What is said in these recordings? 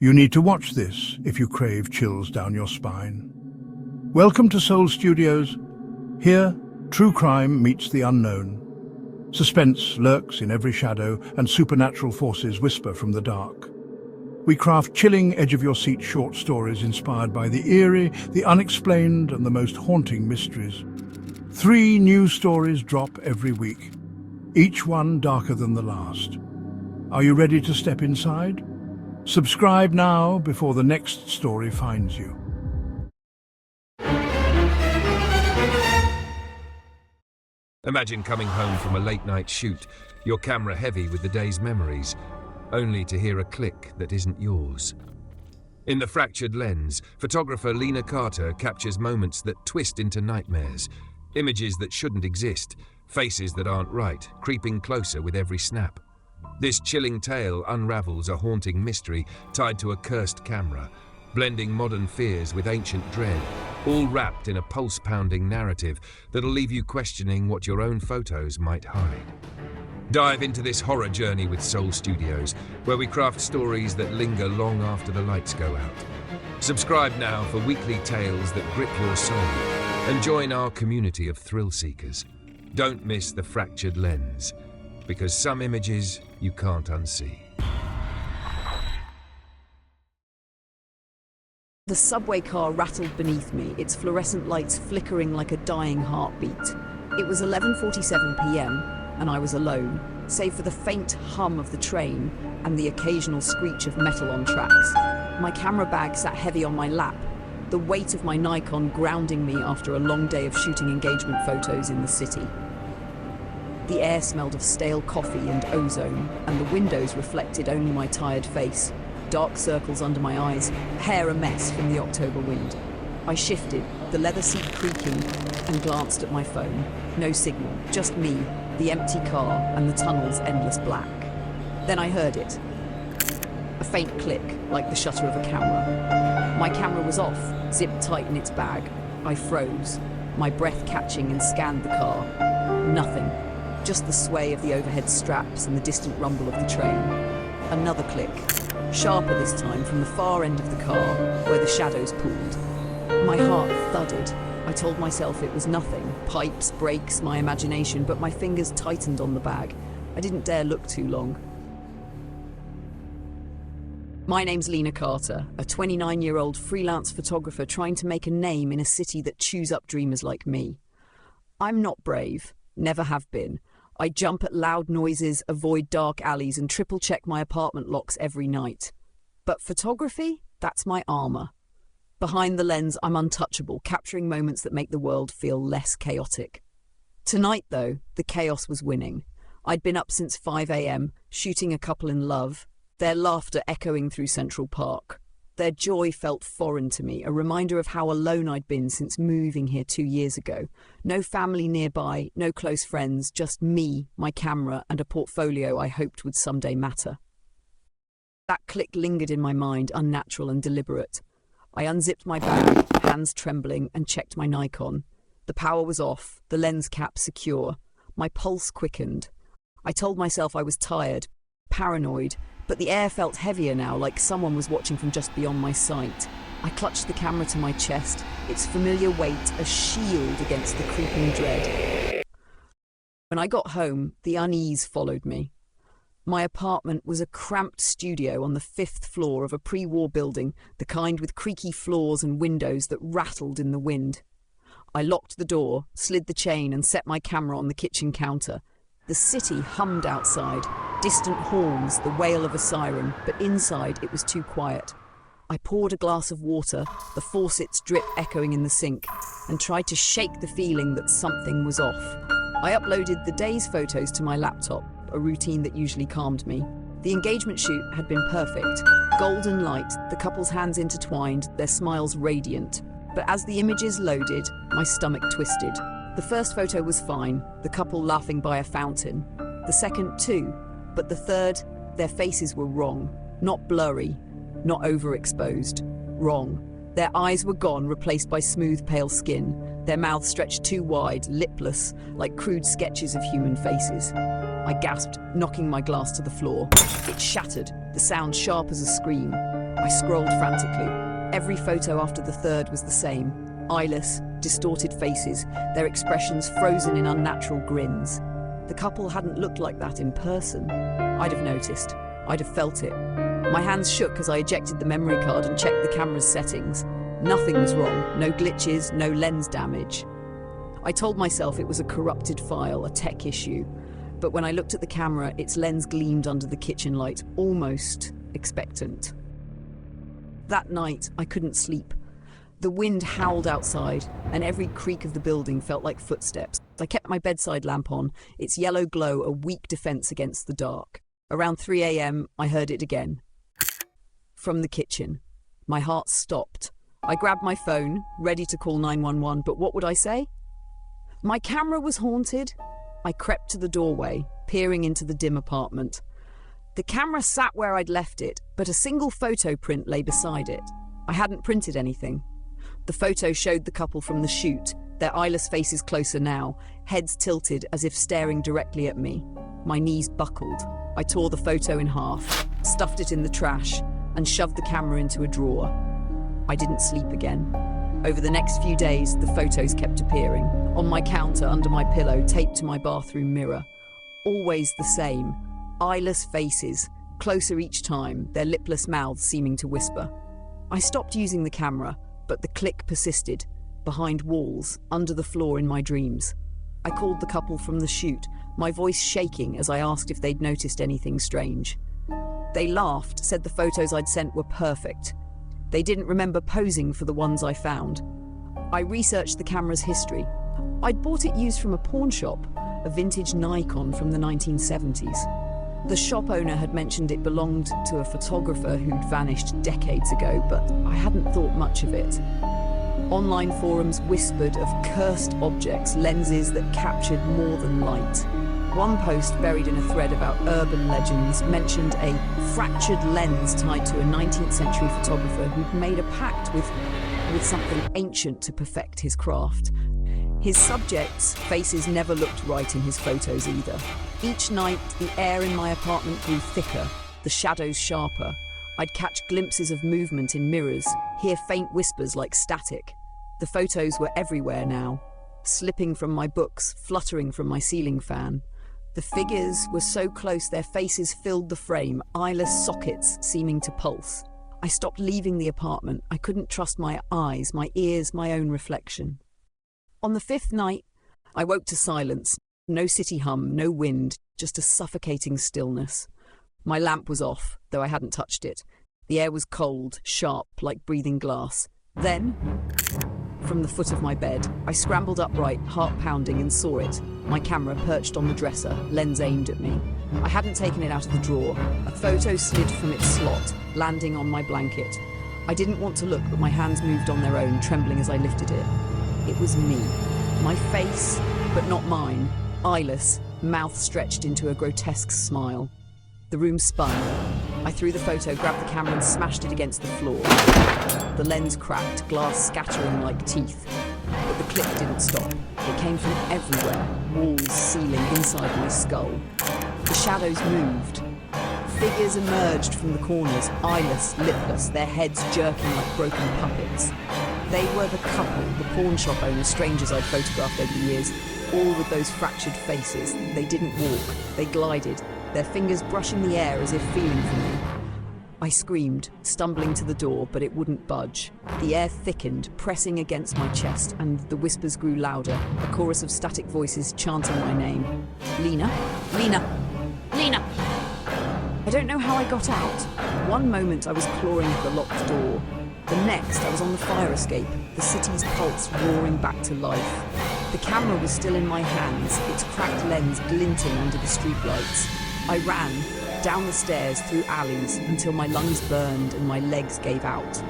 You need to watch this if you crave chills down your spine. Welcome to Soul Studios. Here, true crime meets the unknown. Suspense lurks in every shadow, and supernatural forces whisper from the dark. We craft chilling, edge-of-your-seat short stories inspired by the eerie, the unexplained, and the most haunting mysteries. 3 new stories drop every week, each one darker than the last. Are you ready to step inside? Subscribe now before the next story finds you. Imagine coming home from a late-night shoot, your camera heavy with the day's memories, only to hear a click that isn't yours. In The Fractured Lens, photographer Lena Carter captures moments that twist into nightmares, images that shouldn't exist, faces that aren't right, creeping closer with every snap. This chilling tale unravels a haunting mystery tied to a cursed camera, blending modern fears with ancient dread, all wrapped in a pulse-pounding narrative that'll leave you questioning what your own photos might hide. Dive into this horror journey with Soul Studios, where we craft stories that linger long after the lights go out. Subscribe now for weekly tales that grip your soul, and join our community of thrill seekers. Don't miss The Fractured Lens, because some images you can't unsee. The subway car rattled beneath me, its fluorescent lights flickering like a dying heartbeat. It was 11:47 p.m. and I was alone, save for the faint hum of the train and the occasional screech of metal on tracks. My camera bag sat heavy on my lap, the weight of my Nikon grounding me after a long day of shooting engagement photos in the city. The air smelled of stale coffee and ozone, and the windows reflected only my tired face. Dark circles under my eyes, hair a mess from the October wind. I shifted, the leather seat creaking, and glanced at my phone. No signal, just me, the empty car, and the tunnel's endless black. Then I heard it. A faint click, like the shutter of a camera. My camera was off, zipped tight in its bag. I froze, my breath catching, and scanned the car. Nothing. Just the sway of the overhead straps and the distant rumble of the train. Another click, sharper this time from the far end of the car, where the shadows pooled. My heart thudded. I told myself it was nothing, pipes, brakes, my imagination, but my fingers tightened on the bag. I didn't dare look too long. My name's Lena Carter, a 29-year-old freelance photographer trying to make a name in a city that chews up dreamers like me. I'm not brave, never have been. I jump at loud noises, avoid dark alleys, and triple-check my apartment locks every night. But photography? That's my armor. Behind the lens, I'm untouchable, capturing moments that make the world feel less chaotic. Tonight, though, the chaos was winning. I'd been up since 5 a.m., shooting a couple in love, their laughter echoing through Central Park. Their joy felt foreign to me, a reminder of how alone I'd been since moving here 2 years ago. No family nearby, no close friends, just me, my camera, and a portfolio I hoped would someday matter. That click lingered in my mind, unnatural and deliberate. I unzipped my bag, hands trembling, and checked my Nikon. The power was off, the lens cap secure. My pulse quickened. I told myself I was tired, paranoid, but the air felt heavier now, like someone was watching from just beyond my sight. I clutched the camera to my chest, its familiar weight a shield against the creeping dread. When I got home, the unease followed me. My apartment was a cramped studio on the 5th floor of a pre-war building, the kind with creaky floors and windows that rattled in the wind. I locked the door, slid the chain, and set my camera on the kitchen counter. The city hummed outside, distant horns, the wail of a siren, but inside it was too quiet. I poured a glass of water, the faucet's drip echoing in the sink, and tried to shake the feeling that something was off. I uploaded the day's photos to my laptop, a routine that usually calmed me. The engagement shoot had been perfect. Golden light, the couple's hands intertwined, their smiles radiant. But as the images loaded, my stomach twisted. The first photo was fine, the couple laughing by a fountain. The second too, but the third, their faces were wrong. Not blurry, not overexposed. Wrong. Their eyes were gone, replaced by smooth, pale skin. Their mouths stretched too wide, lipless, like crude sketches of human faces. I gasped, knocking my glass to the floor. It shattered, the sound sharp as a scream. I scrolled frantically. Every photo after the third was the same. Eyeless, distorted faces, their expressions frozen in unnatural grins. The couple hadn't looked like that in person. I'd have noticed. I'd have felt it. My hands shook as I ejected the memory card and checked the camera's settings. Nothing was wrong. No glitches, no lens damage. I told myself it was a corrupted file, a tech issue. But when I looked at the camera, its lens gleamed under the kitchen light, almost expectant. That night, I couldn't sleep. The wind howled outside, and every creak of the building felt like footsteps. I kept my bedside lamp on, its yellow glow a weak defense against the dark. Around 3 a.m., I heard it again. From the kitchen. My heart stopped. I grabbed my phone, ready to call 911, but what would I say? My camera was haunted. I crept to the doorway, peering into the dim apartment. The camera sat where I'd left it, but a single photo print lay beside it. I hadn't printed anything. The photo showed the couple from the shoot, their eyeless faces closer now, heads tilted as if staring directly at me. My knees buckled. I tore the photo in half, stuffed it in the trash, and shoved the camera into a drawer. I didn't sleep again. Over the next few days, the photos kept appearing, on my counter, under my pillow, taped to my bathroom mirror. Always the same. Eyeless faces, closer each time, their lipless mouths seeming to whisper. I stopped using the camera, but the click persisted, behind walls, under the floor in my dreams. I called the couple from the shoot, my voice shaking as I asked if they'd noticed anything strange. They laughed, said the photos I'd sent were perfect. They didn't remember posing for the ones I found. I researched the camera's history. I'd bought it used from a pawn shop, a vintage Nikon from the 1970s. The shop owner had mentioned it belonged to a photographer who'd vanished decades ago, but I hadn't thought much of it. Online forums whispered of cursed objects, lenses that captured more than light. One post buried in a thread about urban legends mentioned a fractured lens tied to a 19th century photographer who'd made a pact with something ancient to perfect his craft. His subjects' faces never looked right in his photos either. Each night, the air in my apartment grew thicker, the shadows sharper. I'd catch glimpses of movement in mirrors, hear faint whispers like static. The photos were everywhere now, slipping from my books, fluttering from my ceiling fan. The figures were so close their faces filled the frame, eyeless sockets seeming to pulse. I stopped leaving the apartment. I couldn't trust my eyes, my ears, my own reflection. On the fifth night, I woke to silence. No city hum, no wind, just a suffocating stillness. My lamp was off, though I hadn't touched it. The air was cold, sharp, like breathing glass. Then, from the foot of my bed, I scrambled upright, heart pounding, and saw it. My camera perched on the dresser, lens aimed at me. I hadn't taken it out of the drawer. A photo slid from its slot, landing on my blanket. I didn't want to look, but my hands moved on their own, trembling as I lifted it. It was me. My face, but not mine. Eyeless, mouth stretched into a grotesque smile. The room spun. I threw the photo, grabbed the camera and smashed it against the floor. The lens cracked, glass scattering like teeth. But the click didn't stop. It came from everywhere, walls, ceiling, inside my skull. The shadows moved. Figures emerged from the corners, eyeless, lipless, their heads jerking like broken puppets. They were the couple, the pawn shop owners, strangers I'd photographed over the years, all with those fractured faces. They didn't walk, they glided, their fingers brushing the air as if feeling for me. I screamed, stumbling to the door, but it wouldn't budge. The air thickened, pressing against my chest, and the whispers grew louder, a chorus of static voices chanting my name. Lena? Lena! Lena! I don't know how I got out. One moment I was clawing at the locked door. The next I was on the fire escape, the city's pulse roaring back to life. The camera was still in my hands, its cracked lens glinting under the streetlights. I ran, down the stairs, through alleys, until my lungs burned and my legs gave out.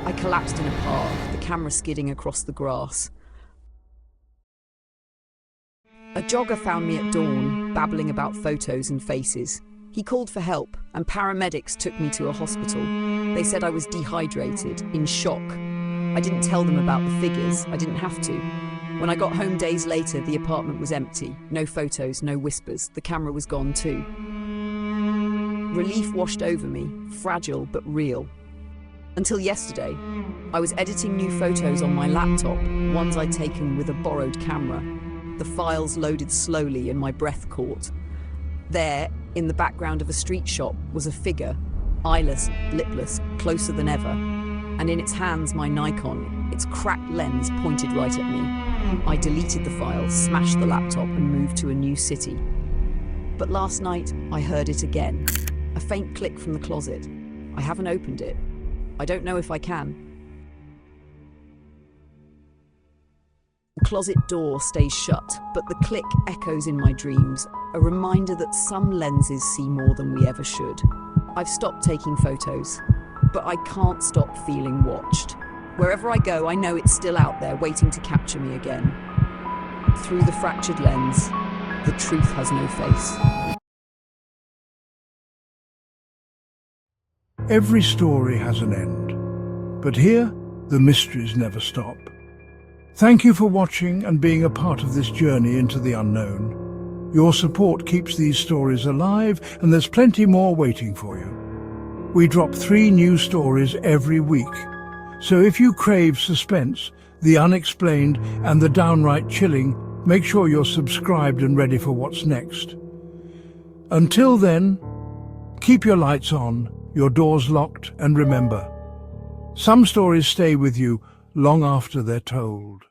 I collapsed in a park, the camera skidding across the grass. A jogger found me at dawn, babbling about photos and faces. He called for help, and paramedics took me to a hospital. They said I was dehydrated, in shock. I didn't tell them about the figures. I didn't have to. When I got home days later, the apartment was empty. No photos, no whispers. The camera was gone too. Relief washed over me, fragile but real. Until yesterday, I was editing new photos on my laptop, ones I'd taken with a borrowed camera. The files loaded slowly and my breath caught. There, in the background of a street shop, was a figure, eyeless, lipless, closer than ever. And in its hands, my Nikon, its cracked lens pointed right at me. I deleted the file, smashed the laptop and moved to a new city. But last night, I heard it again. A faint click from the closet. I haven't opened it. I don't know if I can. The closet door stays shut, but the click echoes in my dreams, a reminder that some lenses see more than we ever should. I've stopped taking photos, but I can't stop feeling watched. Wherever I go, I know it's still out there, waiting to capture me again. Through the fractured lens, the truth has no face. Every story has an end, but here, the mysteries never stop. Thank you for watching and being a part of this journey into the unknown. Your support keeps these stories alive, and there's plenty more waiting for you. We drop 3 new stories every week, so if you crave suspense, the unexplained and the downright chilling, make sure you're subscribed and ready for what's next. Until then, keep your lights on, your doors locked, and remember, some stories stay with you long after they're told.